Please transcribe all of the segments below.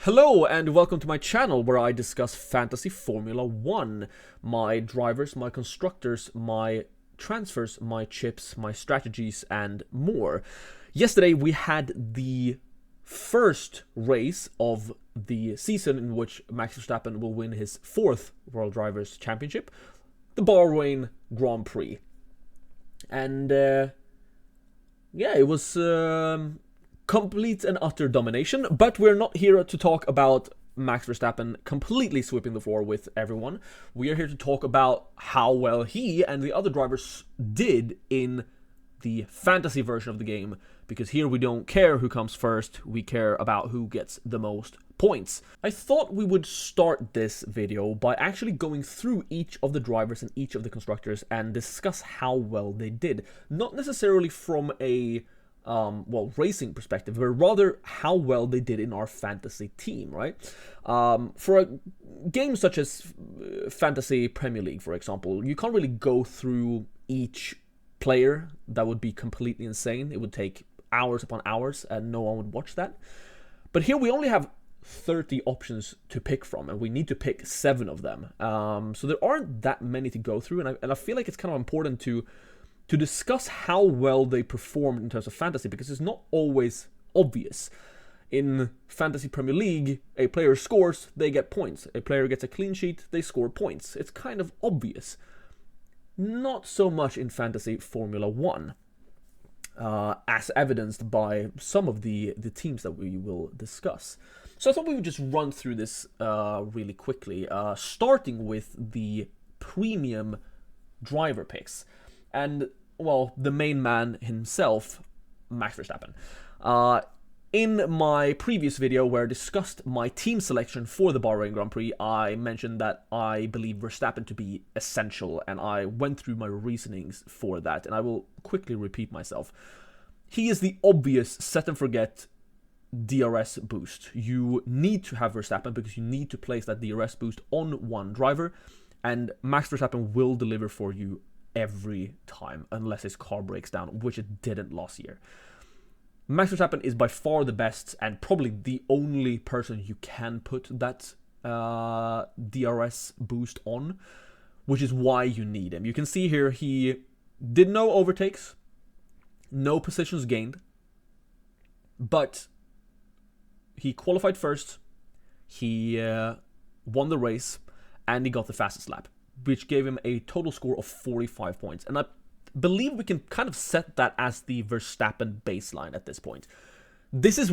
Hello and welcome to my channel where I discuss fantasy Formula 1, my drivers, my constructors, my transfers, my chips, my strategies and more. Yesterday we had the first race of the season in which Max Verstappen will win his fourth World Drivers' Championship, the Bahrain Grand Prix. And yeah, it was complete and utter domination, but we're not here to talk about Max Verstappen completely sweeping the floor with everyone. We are here to talk about how well he and the other drivers did in the fantasy version of the game, because here we don't care who comes first, we care about who gets the most points. I thought we would start this video by actually going through each of the drivers and each of the constructors and discuss how well they did. Not necessarily from a racing perspective, but rather how well they did in our fantasy team, right? For a game such as Fantasy Premier League, for example, you can't really go through each player. That would be completely insane. It would take hours upon hours, and no one would watch that. But here we only have 30 options to pick from, and we need to pick 7 of them. So there aren't that many to go through, and I feel like it's kind of important to discuss how well they performed in terms of fantasy, because it's not always obvious. In Fantasy Premier League, a player scores, they get points. A player gets a clean sheet, they score points. It's kind of obvious. Not so much in Fantasy Formula 1, as evidenced by some of the teams that we will discuss. So I thought we would just run through this really quickly, starting with the premium driver picks. And, well, the main man himself, Max Verstappen. In my previous video where I discussed my team selection for the Bahrain Grand Prix, I mentioned that I believe Verstappen to be essential, and I went through my reasonings for that, and I will quickly repeat myself. He is the obvious set-and-forget DRS boost. You need to have Verstappen because you need to place that DRS boost on one driver, and Max Verstappen will deliver for you every time, unless his car breaks down, which it didn't last year. Max Verstappen is by far the best and probably the only person you can put that DRS boost on, which is why you need him. You can see here he did no overtakes, no positions gained, but he qualified first, he won the race, and he got the fastest lap, which gave him a total score of 45 points. And I believe we can kind of set that as the Verstappen baseline at this point. This is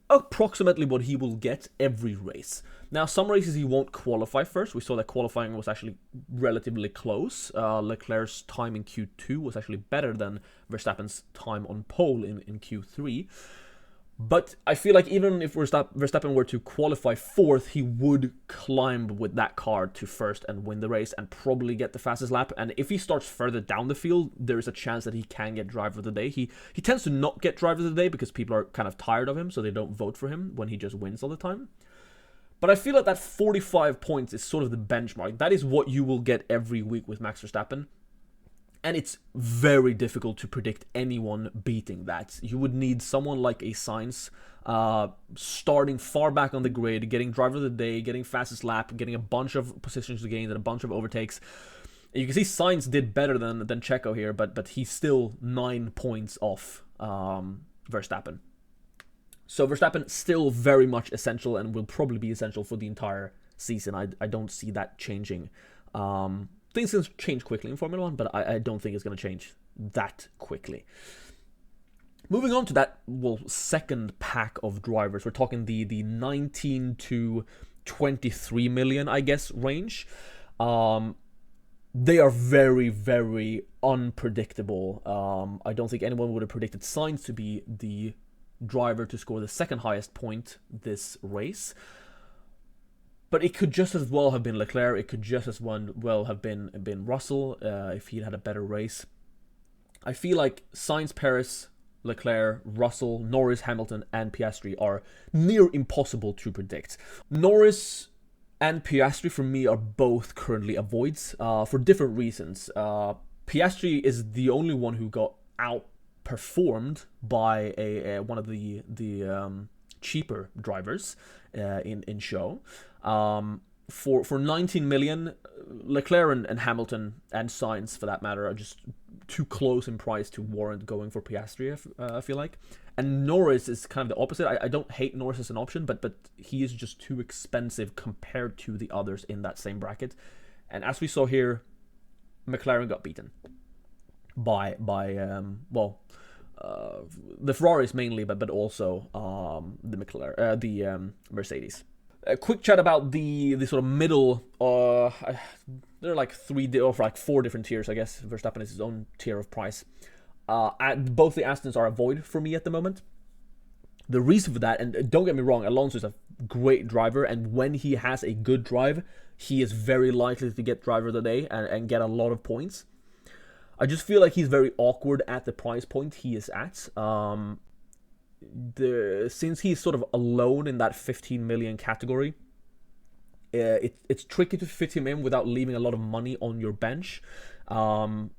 approximately what he will get every race. Now, some races he won't qualify first. We saw that qualifying was actually relatively close. Leclerc's time in Q2 was actually better than Verstappen's time on pole in Q3. But I feel like even if Verstappen were to qualify 4th, he would climb with that car to first and win the race and probably get the fastest lap. And if he starts further down the field, there is a chance that he can get driver of the day. He tends to not get driver of the day because people are kind of tired of him, so they don't vote for him when he just wins all the time. But I feel like that 45 points is sort of the benchmark. That is what you will get every week with Max Verstappen. And it's very difficult to predict anyone beating that. You would need someone like a Sainz starting far back on the grid, getting driver of the day, getting fastest lap, getting a bunch of positions gained and a bunch of overtakes. And you can see Sainz did better than Checo here, but he's still 9 points off Verstappen. So Verstappen still very much essential and will probably be essential for the entire season. I don't see that changing. Things can change quickly in Formula 1, but I don't think it's going to change that quickly. Moving on to that, second pack of drivers. We're talking the 19 to 23 million, I guess, range. They are very, very unpredictable. I don't think anyone would have predicted Sainz to be the driver to score the second highest point this race. But it could just as well have been Leclerc. It could just as well have been Russell if he'd had a better race. I feel like Sainz, Perez, Leclerc, Russell, Norris, Hamilton, and Piastri are near impossible to predict. Norris and Piastri, for me, are both currently avoids for different reasons. Piastri is the only one who got outperformed by one of the cheaper drivers in show. For 19 million, Leclerc and Hamilton and Sainz, for that matter, are just too close in price to warrant going for Piastri, I feel like. And Norris is kind of the opposite. I don't hate Norris as an option, but he is just too expensive compared to the others in that same bracket. And as we saw here, McLaren got beaten by the Ferraris mainly, but also the Mercedes. A quick chat about the sort of middle. There are like 4 different tiers, I guess. Verstappen is his own tier of price. Both the Astons are a void for me at the moment. The reason for that, and don't get me wrong, Alonso is a great driver, and when he has a good drive, he is very likely to get driver of the day and get a lot of points. I just feel like he's very awkward at the price point he is at. Since he's sort of alone in that 15 million category, it's tricky to fit him in without leaving a lot of money on your bench. And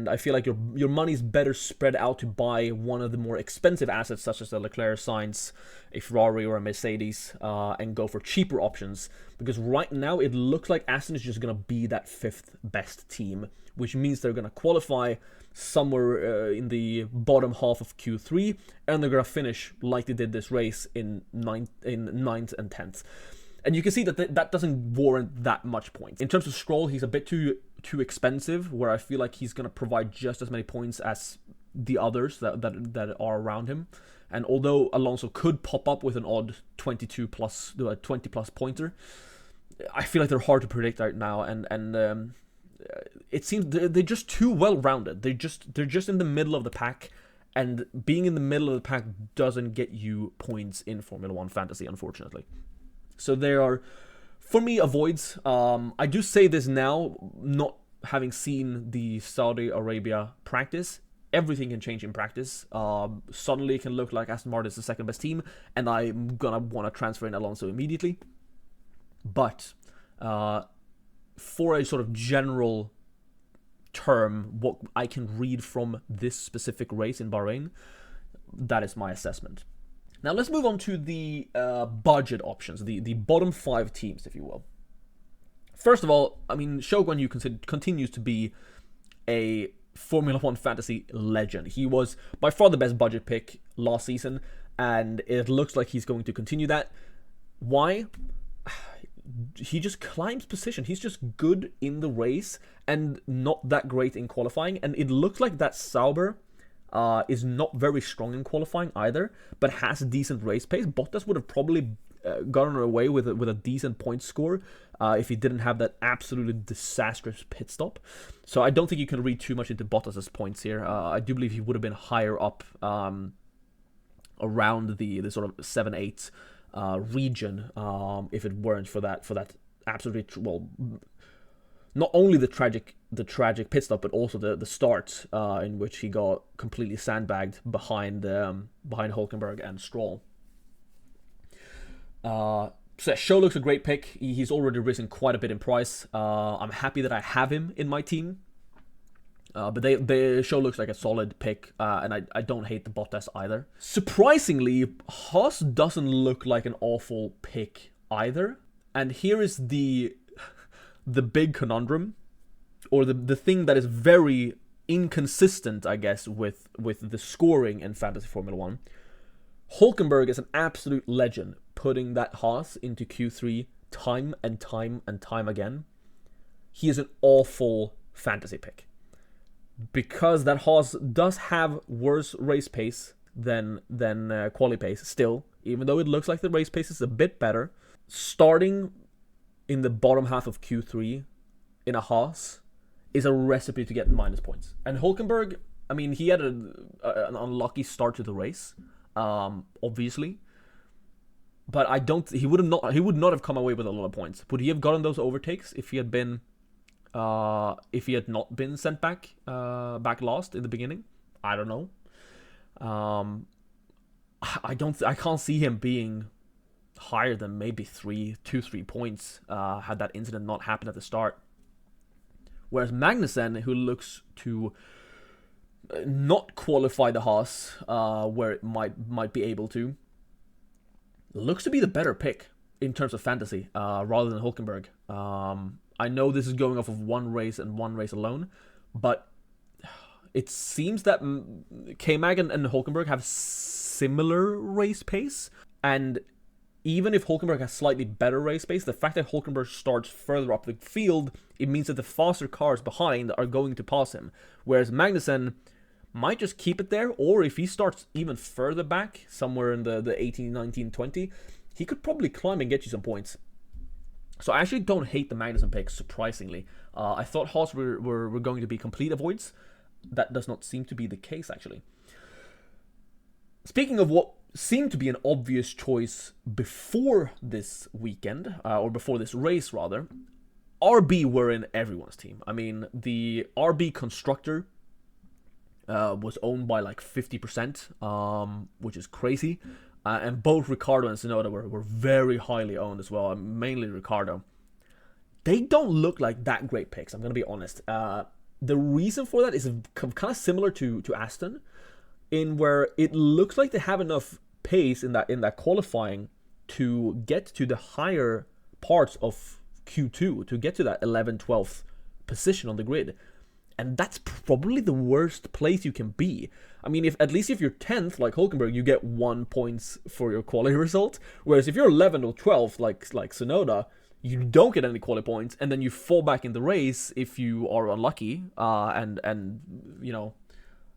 I feel like your money's better spread out to buy one of the more expensive assets, such as the Leclerc, Sainz, a Ferrari or a Mercedes, and go for cheaper options. Because right now it looks like Aston is just going to be that 5th best team, which means they're going to qualify somewhere in the bottom half of Q3, and they're going to finish like they did this race in 9th and 10th. And you can see that that doesn't warrant that much points. In terms of Stroll, he's a bit too expensive, where I feel like he's going to provide just as many points as the others that are around him. And although Alonso could pop up with an odd 20 plus pointer, I feel like they're hard to predict right now, and it seems they're just too well rounded. They're just in the middle of the pack, and being in the middle of the pack doesn't get you points in Formula 1 fantasy, unfortunately. So they are, for me, avoids. I do say this now, not having seen the Saudi Arabia practice. Everything can change in practice. Suddenly it can look like Aston Martin is the 2nd best team, and I'm gonna want to transfer in Alonso immediately. But for a sort of general term, what I can read from this specific race in Bahrain, that is my assessment. Now let's move on to the budget options, the bottom 5 teams, if you will. First of all, I mean, Shogun Yu continues to be a Formula 1 fantasy legend. He was by far the best budget pick last season, and it looks like he's going to continue that. Why? He just climbs position. He's just good in the race and not that great in qualifying. And it looks like that Sauber is not very strong in qualifying either, but has a decent race pace. Bottas would have probably gotten away with a decent point score if he didn't have that absolutely disastrous pit stop. So I don't think you can read too much into Bottas's points here. I do believe he would have been higher up around the sort of 7-8 region if it weren't for that absolutely not only the tragic pit stop, but also the start in which he got completely sandbagged behind Hülkenberg and Stroll. So Show looks a great pick. He's already risen quite a bit in price. I'm happy that I have him in my team. But the Show looks like a solid pick, and I don't hate the Bottas either. Surprisingly, Haas doesn't look like an awful pick either. And here is the big conundrum, or the thing that is very inconsistent, I guess, with the scoring in Fantasy Formula 1. Hülkenberg is an absolute legend, putting that Haas into Q3 time and time and time again. He is an awful fantasy pick, because that Haas does have worse race pace than quali pace still, even though it looks like the race pace is a bit better. Starting in the bottom half of Q3 in a Haas is a recipe to get minus points. And Hülkenberg, I mean, he had an unlucky start to the race, obviously, but he would not have come away with a lot of points. Would he have gotten those overtakes if he had not been sent back last in the beginning? I don't know. I can't see him being higher than maybe 3 points had that incident not happened at the start. Whereas Magnussen, who looks to not qualify the Haas where it might be able to, looks to be the better pick in terms of fantasy, rather than Hulkenberg. I know this is going off of one race and one race alone, but it seems that K-Mag and Hulkenberg have similar race pace, and even if Hulkenberg has slightly better race pace, the fact that Hulkenberg starts further up the field, it means that the faster cars behind are going to pass him, whereas Magnussen might just keep it there, or if he starts even further back, somewhere in the 18, 19, 20, he could probably climb and get you some points. So I actually don't hate the Magnussen pick, surprisingly. I thought Haas were going to be complete avoids. That does not seem to be the case, actually. Speaking of what seemed to be an obvious choice before this weekend, or before this race, rather, RB were in everyone's team. I mean, the RB Constructor was owned by like 50%, which is crazy. And both Ricciardo and Tsunoda were very highly owned as well, mainly Ricciardo. They don't look like that great picks, I'm going to be honest. The reason for that is kind of similar to Aston, in where it looks like they have enough pace in that qualifying to get to the higher parts of Q2, to get to that 11th, 12th position on the grid. And that's probably the worst place you can be. I mean, at least if you're 10th, like Hulkenberg, you get 1 point for your quality result. Whereas if you're 11th or 12th, like Tsunoda, you don't get any quality points, and then you fall back in the race if you are unlucky. And you know,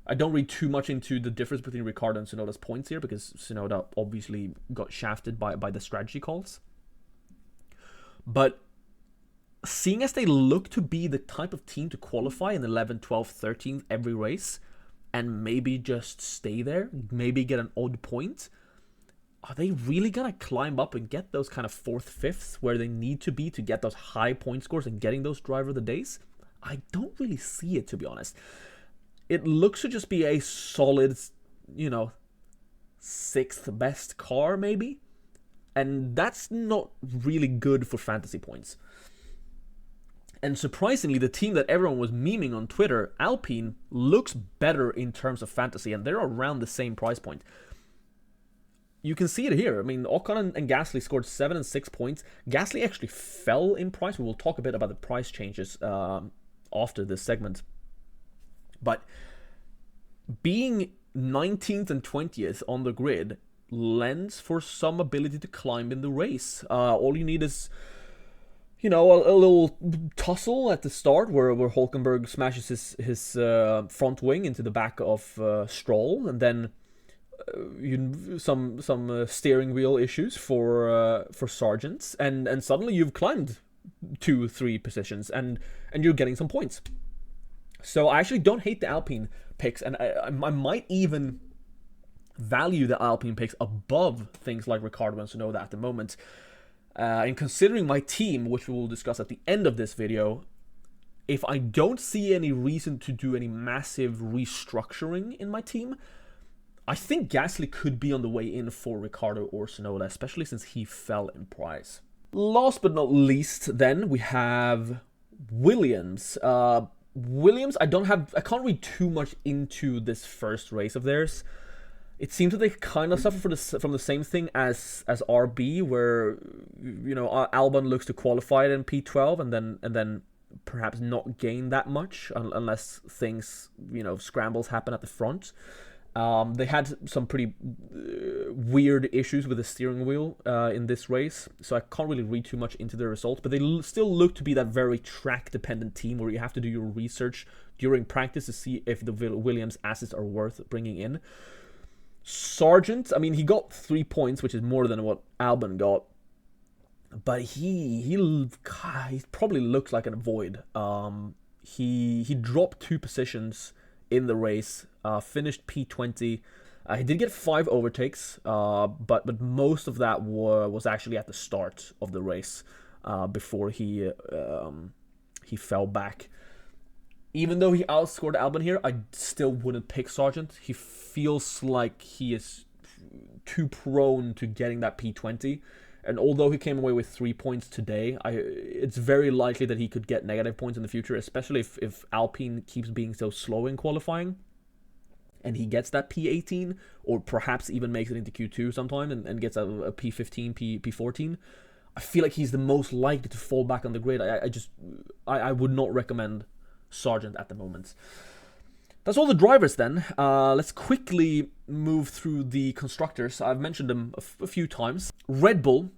I don't read too much into the difference between Ricciardo and Tsunoda's points here, because Tsunoda obviously got shafted by the strategy calls. But seeing as they look to be the type of team to qualify in 11th, 12th, 13th every race, and maybe just stay there, maybe get an odd point, are they really gonna climb up and get those kind of 4th, 5th where they need to be to get those high point scores and getting those driver of the days? I don't really see it, to be honest. It looks to just be a solid, 6th best car, maybe? And that's not really good for fantasy points. And surprisingly, the team that everyone was memeing on Twitter, Alpine, looks better in terms of fantasy, and they're around the same price point. You can see it here. I mean, Ocon and Gasly scored 7 and 6 points. Gasly actually fell in price. We will talk a bit about the price changes after this segment. But being 19th and 20th on the grid lends for some ability to climb in the race. All you need is, a little tussle at the start where Hulkenberg smashes his front wing into the back of Stroll, and then some steering wheel issues for Sargent, and suddenly you've climbed 2-3 positions and you're getting some points. So I actually don't hate the Alpine picks, and I might even value the Alpine picks above things like Ricciardo and Tsunoda at the moment. And considering my team, which we will discuss at the end of this video, if I don't see any reason to do any massive restructuring in my team, I think Gasly could be on the way in for Ricciardo or Tsunoda, especially since he fell in price. Last but not least, then, we have Williams. Williams, I can't read too much into this first race of theirs. It seems that they kind of suffer from the same thing as RB, where Albon looks to qualify in P12 and then perhaps not gain that much unless things scrambles happen at the front. They had some pretty weird issues with the steering wheel in this race, so I can't really read too much into the results. But they still look to be that very track-dependent team where you have to do your research during practice to see if the Williams assets are worth bringing in. Sargent, I mean, he got 3 points, which is more than what Albon got, but he probably looks like an avoid. He dropped 2 positions in the race, finished P20. He did get 5 overtakes, but most of that was actually at the start of the race, before he fell back. Even though he outscored Albon here, I still wouldn't pick Sargent. He feels like he is too prone to getting that P20. And although he came away with 3 points today, it's very likely that he could get negative points in the future, especially if Alpine keeps being so slow in qualifying. and he gets that P18, or perhaps even makes it into Q2 sometime and gets a P15, P14, I feel like he's the most likely to fall back on the grid. I would not recommend Sargent at the moment. That's all the drivers then. Let's quickly move through the constructors. I've mentioned them a few times. Red Bull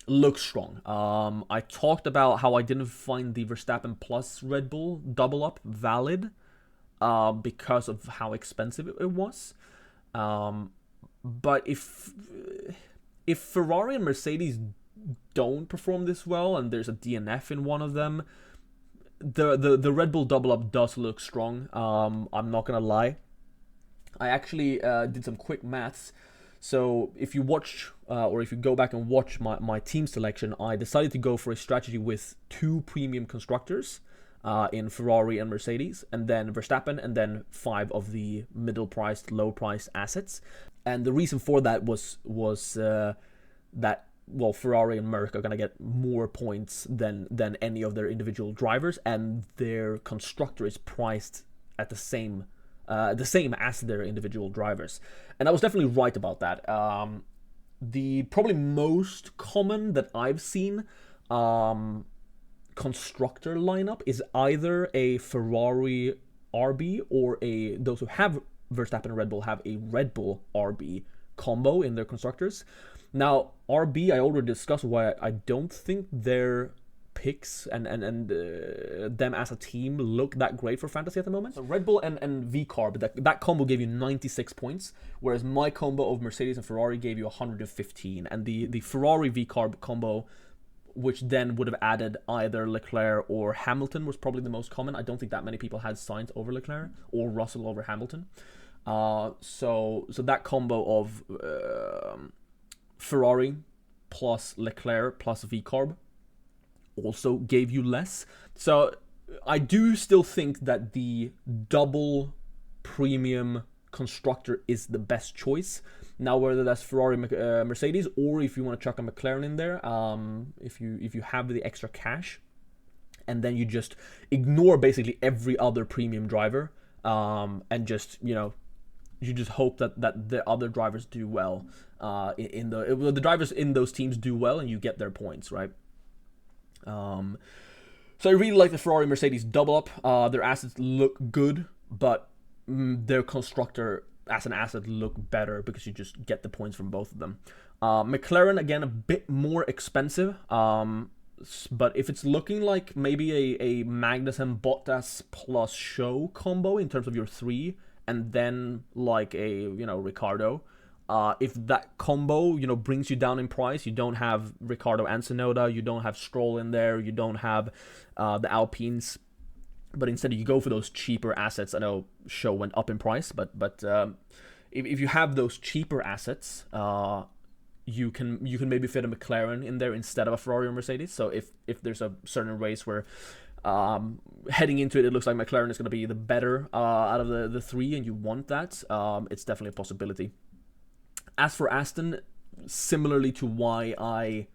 looks strong. I talked about how I didn't find the Verstappen plus Red Bull double up valid because of how expensive it was. But if Ferrari and Mercedes don't perform this well, and there's a DNF in one of them, the Red Bull double up does look strong. I'm not gonna lie. I actually did some quick maths. So if you watch or if you go back and watch my team selection, I decided to go for a strategy with 2 premium constructors in Ferrari and Mercedes, and then Verstappen, and then 5 of the middle-priced, low-priced assets. And the reason for that was that, well, Ferrari and Merc are going to get more points than any of their individual drivers, and their constructor is priced at the same as their individual drivers. And I was definitely right about that. The probably most common that I've seen constructor lineup is either a Ferrari RB or those who have Verstappen and Red Bull have a Red Bull RB combo in their constructors. Now, RB, I already discussed why I don't think their picks and them as a team look that great for fantasy at the moment. So Red Bull and VCarb, that combo gave you 96 points, whereas my combo of Mercedes and Ferrari gave you 115. And the Ferrari VCarb combo, which then would have added either Leclerc or Hamilton, was probably the most common. I don't think that many people had Sainz over Leclerc or Russell over Hamilton. So that combo of Ferrari plus Leclerc plus VCarb also gave you less. So I do still think that the double premium constructor is the best choice. Now, whether that's Ferrari, Mercedes, or if you want to chuck a McLaren in there, if you have the extra cash, and then you just ignore basically every other premium driver, and just, you just hope that the other drivers do well, the drivers in those teams do well, and you get their points, right? So I really like the Ferrari Mercedes double up. Their assets look good, but their constructor as an asset look better because you just get the points from both of them. McLaren, again, a bit more expensive, but if it's looking like maybe a Magnussen Bottas plus Show combo in terms of your 3, and then like a Ricardo, if that combo brings you down in price, you don't have Ricardo and Tsunoda, you don't have Stroll in there, you don't have the Alpines, but instead you go for those cheaper assets. I know Show went up in price, but if you have those cheaper assets, you can maybe fit a McLaren in there instead of a Ferrari or Mercedes. So if there's a certain race where heading into it looks like McLaren is going to be the better out of the 3, and you want that, it's definitely a possibility. As for Aston, similarly to why I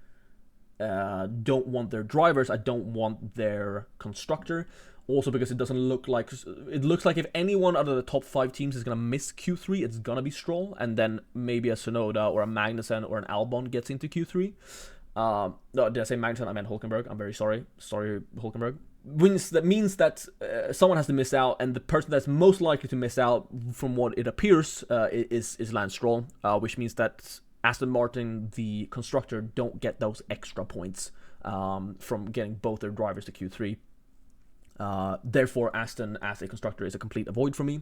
don't want their drivers, I don't want their constructor. Also because it doesn't look like... It looks like if anyone out of the top 5 teams is going to miss Q3, it's going to be Stroll. And then maybe a Tsunoda or a Magnussen or an Albon gets into Q3. No, did I say Magnussen? I meant Hülkenberg. I'm very sorry. Sorry, Hülkenberg. That means that someone has to miss out, and the person that's most likely to miss out, from what it appears, is Lance Stroll, which means that Aston Martin, the constructor, don't get those extra points from getting both their drivers to Q3. Therefore, Aston as a constructor is a complete avoid for me.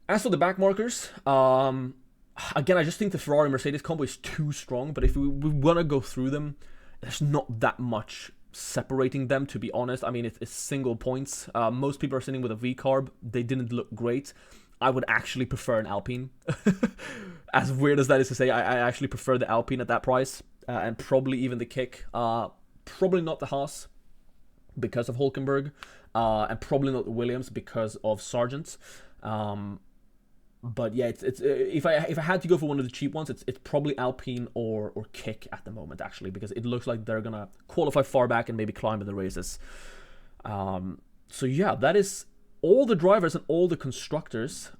As for the back markers, again, I just think the Ferrari Mercedes combo is too strong, but if we want to go through them, there's not that much separating them, to be honest. I mean, it's single points. Most people are sitting with a VCarb. They didn't look great. I would actually prefer an Alpine. As weird as that is to say, I actually prefer the Alpine at that price, and probably even the Kick. Probably not the Haas because of Hülkenberg, and probably not the Williams because of Sargent. But yeah, it's if I had to go for one of the cheap ones, it's probably Alpine or Kick at the moment, actually, because it looks like they're gonna qualify far back and maybe climb in the races. So yeah, that is all the drivers and all the constructors,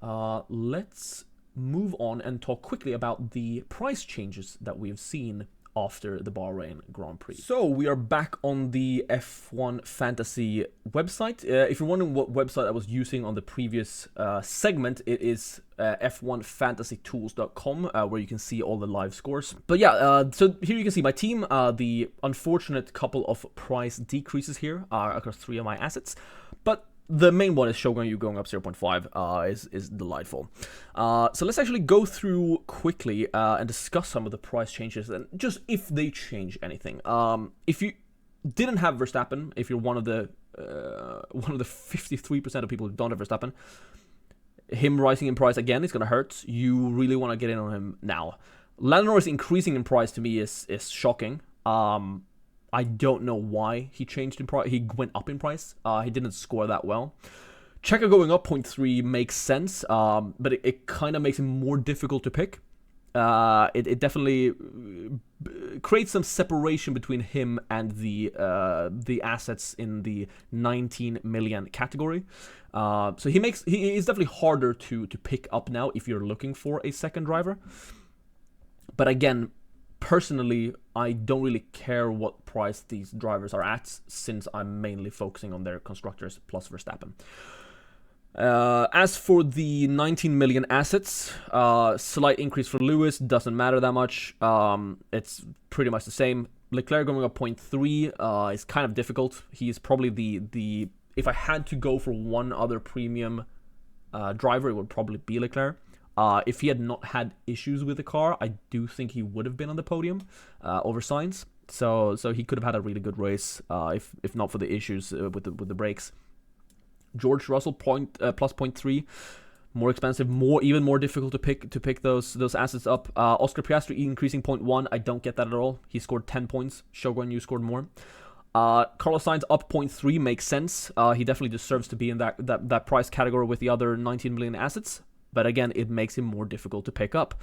let's move on and talk quickly about the price changes that we've seen after the Bahrain Grand Prix. So we are back on the F1 Fantasy website. If you're wondering what website I was using on the previous segment, it is f1fantasytools.com, where you can see all the live scores. But yeah, so here you can see my team. The unfortunate couple of price decreases here are across 3 of my assets, but the main one is Shogun Yu going up 0.5 is delightful. So let's actually go through quickly and discuss some of the price changes and just if they change anything. If you didn't have Verstappen, if you're one of the 53% of people who don't have Verstappen, him rising in price again is gonna hurt. You really want to get in on him now. Lando Norris increasing in price to me is shocking. I don't know why he changed in price. He went up in price. He didn't score that well. Checo going up 0.3 makes sense, but it kind of makes him more difficult to pick. It definitely creates some separation between him and the assets in the 19 million category. So he is definitely harder to pick up now if you're looking for a second driver. But again, personally, I don't really care what price these drivers are at, since I'm mainly focusing on their constructors plus Verstappen. As for the 19 million assets, slight increase for Lewis, doesn't matter that much. It's pretty much the same. Leclerc going up 0.3 is kind of difficult. He's probably the if I had to go for one other premium driver, it would probably be Leclerc. If he had not had issues with the car, I do think he would have been on the podium over Sainz. So he could have had a really good race if not for the issues with the brakes. George Russell plus 0.3, more expensive, even more difficult to pick those assets up. Oscar Piastri increasing 0.1. I don't get that at all. He scored 10 points. Shogun Yu scored more. Carlos Sainz up 0.3 makes sense. He definitely deserves to be in that price category with the other 19 million assets. But again, it makes him more difficult to pick up.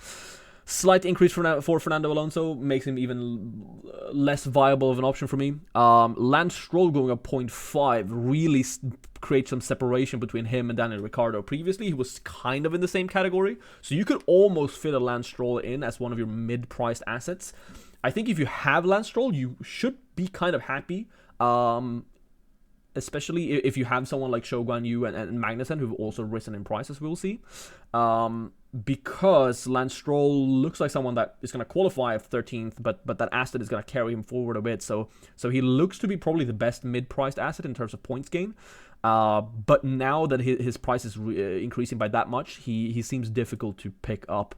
Slight increase for Fernando Alonso makes him even less viable of an option for me. Lance Stroll going up 0.5 really creates some separation between him and Daniel Ricciardo. Previously, he was kind of in the same category, so you could almost fit a Lance Stroll in as one of your mid-priced assets. I think if you have Lance Stroll, you should be kind of happy. Especially if you have someone like Shogun Yu and Magnussen, who've also risen in price, as we'll see. Because Lance Stroll looks like someone that is going to qualify at 13th, but that asset is going to carry him forward a bit. So he looks to be probably the best mid-priced asset in terms of points gain. But now that his price is increasing by that much, he seems difficult to pick up.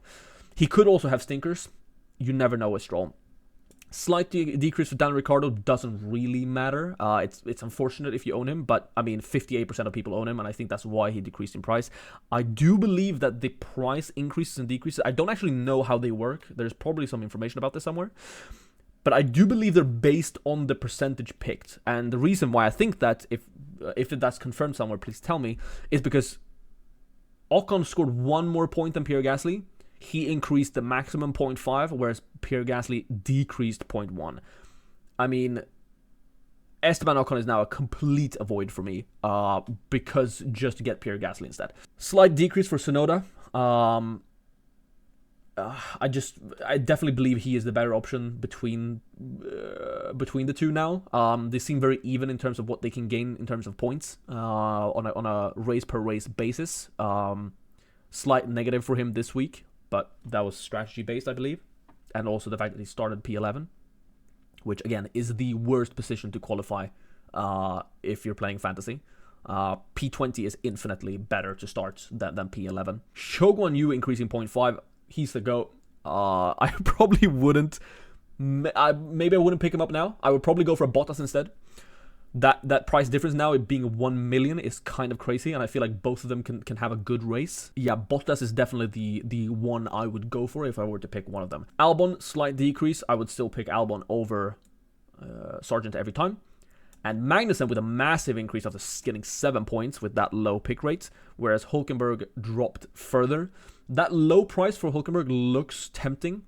He could also have stinkers. You never know with Stroll. Slight decrease for Daniel Ricciardo doesn't really matter. It's unfortunate if you own him, but I mean 58% of people own him, and I think that's why he decreased in price. I do believe that the price increases and decreases, I don't actually know how they work. There's probably some information about this somewhere. But I do believe they're based on the percentage picked. And the reason why I think that, if that's confirmed somewhere, please tell me, is because Ocon scored 1 more point than Pierre Gasly. He increased the maximum 0.5, whereas Pierre Gasly decreased 0.1. I mean, Esteban Ocon is now a complete avoid for me, because just to get Pierre Gasly instead. Slight decrease for Tsunoda. I definitely believe he is the better option between the two now. They seem very even in terms of what they can gain in terms of points on a race per race basis. Slight negative for him this week, but that was strategy based, I believe, and also the fact that he started P11, which again is the worst position to qualify if you're playing fantasy. P20 is infinitely better to start than P11. Shogun Yu increasing 0.5. He's the GOAT. I probably wouldn't. Maybe I wouldn't pick him up now. I would probably go for a Bottas instead. That price difference now, it being 1 million, is kind of crazy, and I feel like both of them can have a good race. Yeah, Bottas is definitely the one I would go for if I were to pick one of them. Albon, slight decrease. I would still pick Albon over Sargent every time. And Magnussen with a massive increase after getting 7 points with that low pick rate, whereas Hülkenberg dropped further. That low price for Hülkenberg looks tempting,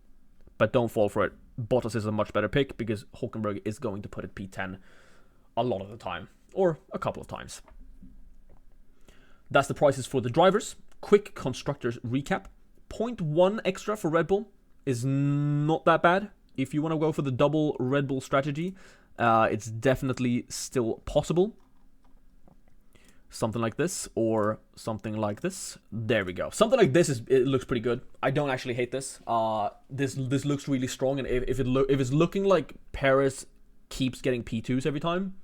but don't fall for it. Bottas is a much better pick because Hülkenberg is going to put it P10 a lot of the time, or a couple of times. That's the prices for the drivers. Quick constructors recap. 0.1 extra for Red Bull is not that bad. If you want to go for the double Red Bull strategy, it's definitely still possible. Something like this, or something like this. There we go. Something like this it looks pretty good. I don't actually hate this. This looks really strong, and if it's looking like Perez keeps getting P2s every time,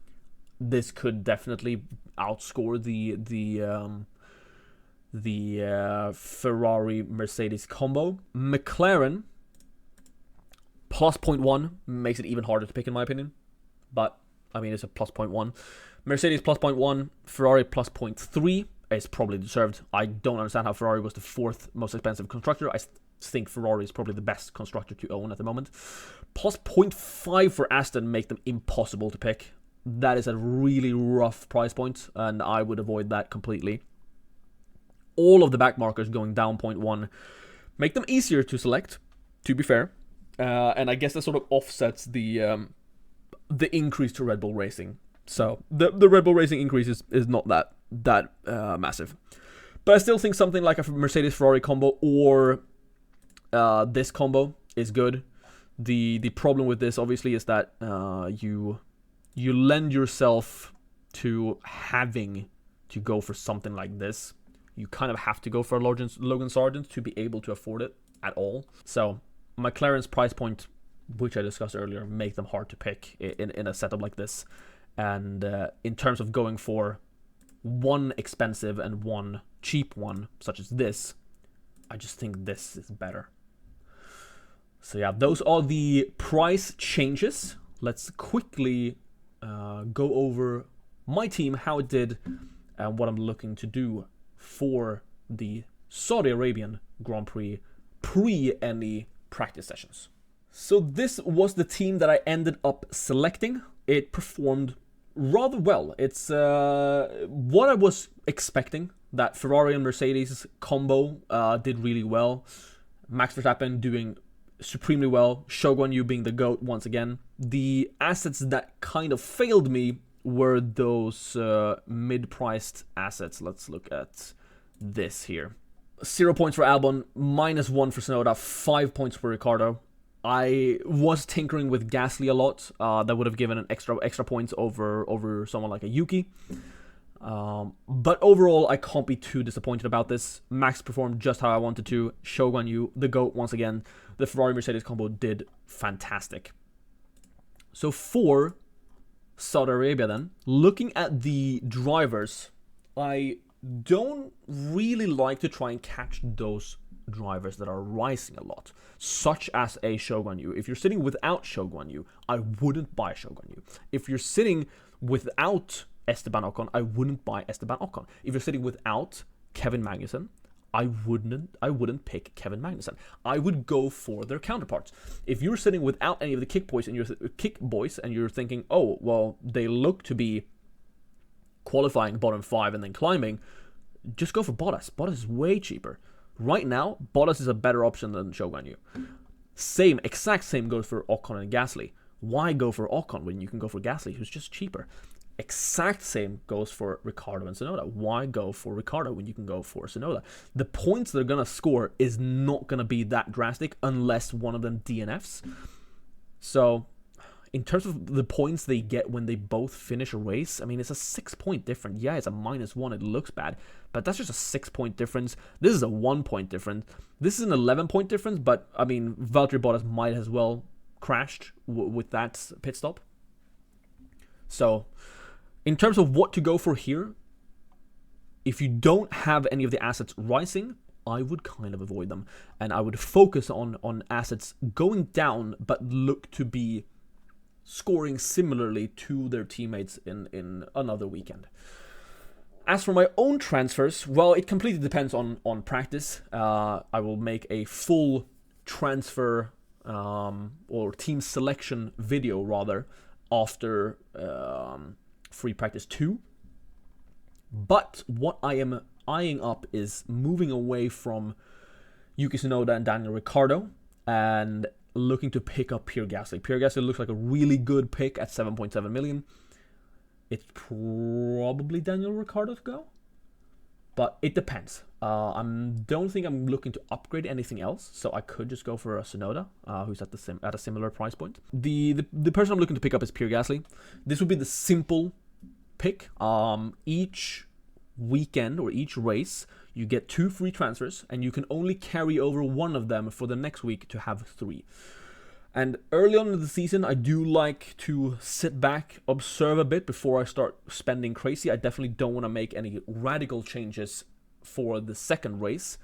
this could definitely outscore the Ferrari Mercedes combo. McLaren plus 0.1 makes it even harder to pick, in my opinion. But I mean, it's a plus 0.1. Mercedes plus 0.1, Ferrari plus 0.3 is probably deserved. I don't understand how Ferrari was the 4th most expensive constructor. I think Ferrari is probably the best constructor to own at the moment. Plus 0.5 for Aston make them impossible to pick. That is a really rough price point, and I would avoid that completely. All of the back markers going down 0.1 make them easier to select, to be fair. And I guess that sort of offsets the increase to Red Bull Racing. So the Red Bull Racing increase is not that massive. But I still think something like a Mercedes-Ferrari combo or this combo is good. The problem with this, obviously, is that you lend yourself to having to go for something like this. You kind of have to go for a Logan Sargent to be able to afford it at all. So McLaren's price point, which I discussed earlier, make them hard to pick in a setup like this. And in terms of going for one expensive and one cheap one, such as this, I just think this is better. So yeah, those are the price changes. Let's quickly go over my team, how it did, and what I'm looking to do for the Saudi Arabian Grand Prix pre any practice sessions. So this was the team that I ended up selecting. It performed rather well. It's what I was expecting. That Ferrari and Mercedes combo did really well. Max Verstappen doing supremely well. Shogun Yu being the GOAT once again. The assets that kind of failed me were those mid-priced assets. Let's look at this here. 0 points for Albon, -1 for Tsunoda, 5 points for Ricciardo. I was tinkering with Gasly a lot. That would have given an extra points over someone like a Yuki. But overall, I can't be too disappointed about this. Max performed just how I wanted to. Shogun Yu, the GOAT once again. The Ferrari-Mercedes combo did fantastic. So for Saudi Arabia then, looking at the drivers, I don't really like to try and catch those drivers that are rising a lot, such as a Shogun Yu. If you're sitting without Shogun Yu, I wouldn't buy Shogun Yu. If you're sitting without Esteban Ocon, I wouldn't buy Esteban Ocon. If you're sitting without Kevin Magnussen, I wouldn't pick Kevin Magnussen. I would go for their counterparts. If you're sitting without any of the kick boys and you're thinking, oh well, they look to be qualifying bottom 5 and then climbing, just go for Bottas. Bottas is way cheaper. Right now, Bottas is a better option than Shogun Yu. Exact same goes for Ocon and Gasly. Why go for Ocon when you can go for Gasly, who's just cheaper? Exact same goes for Ricciardo and Tsunoda. Why go for Ricciardo when you can go for Tsunoda? The points they're going to score is not going to be that drastic unless one of them DNFs. So, in terms of the points they get when they both finish a race, I mean, it's a 6-point difference. Yeah, it's a -1. It looks bad, but that's just a 6-point difference. This is a 1-point difference. This is an 11-point difference, but, I mean, Valtteri Bottas might as well crashed with that pit stop. So, in terms of what to go for here, if you don't have any of the assets rising, I would kind of avoid them. And I would focus on assets going down, but look to be scoring similarly to their teammates in another weekend. As for my own transfers, well, it completely depends on practice. I will make a full transfer or team selection video, rather, after free practice 2. But what I am eyeing up is moving away from Yuki Tsunoda and Daniel Ricciardo and looking to pick up Pierre Gasly. Pierre Gasly looks like a really good pick at 7.7 million. It's probably Daniel Ricciardo to go. But it depends. I don't think I'm looking to upgrade anything else, so I could just go for a Sonoda, who's at a similar price point. The person I'm looking to pick up is Pierre Gasly. This would be the simple pick. Each weekend or each race, you get 2 free transfers, and you can only carry over one of them for the next week to have 3. And early on in the season, I do like to sit back, observe a bit before I start spending crazy. I definitely don't want to make any radical changes for the second race,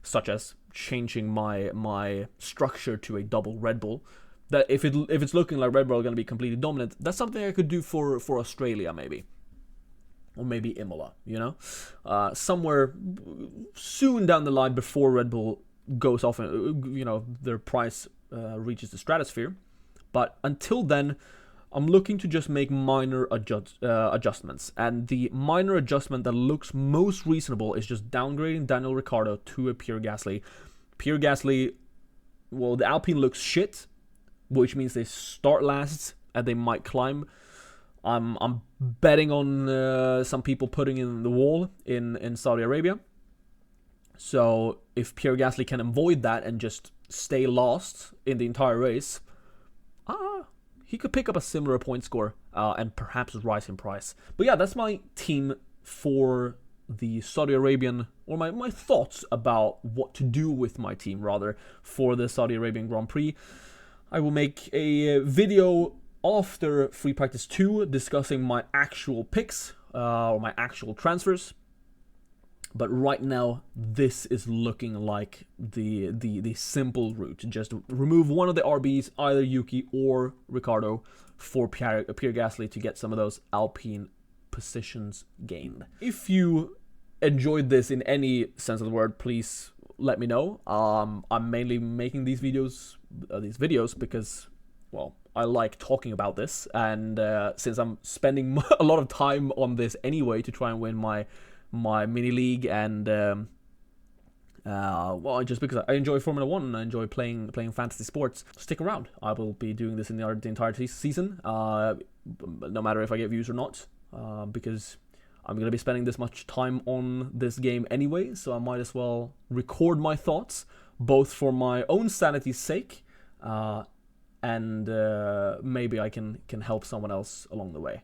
such as changing my structure to a double Red Bull. That if it's looking like Red Bull are going to be completely dominant, that's something I could do for Australia maybe. Or maybe Imola, you know? Somewhere soon down the line before Red Bull goes off and, you know, their price reaches the stratosphere. But until then, I'm looking to just make minor adjustments. And the minor adjustment that looks most reasonable is just downgrading Daniel Ricciardo to a Pierre Gasly. Pierre Gasly, well, the Alpine looks shit, which means they start last and they might climb. I'm betting on some people putting in the wall in Saudi Arabia. So if Pierre Gasly can avoid that and just stay last in the entire race, he could pick up a similar point score and perhaps rise in price. But yeah, that's my team for the Saudi Arabian, or my thoughts about what to do with my team, rather, for the Saudi Arabian Grand Prix. I will make a video after Free Practice 2 discussing my actual picks or my actual transfers. But right now, this is looking like the simple route. Just remove one of the RBs, either Yuki or Ricciardo, for Pierre Gasly to get some of those Alpine positions gained. If you enjoyed this in any sense of the word, please let me know. I'm mainly making these videos because, well, I like talking about this, and since I'm spending a lot of time on this anyway to try and win my mini league, and well, just because I enjoy Formula 1 and I enjoy playing fantasy sports, stick around. I will be doing this in the entire season, no matter if I get views or not, because I'm going to be spending this much time on this game anyway, so I might as well record my thoughts, both for my own sanity's sake, and maybe I can help someone else along the way.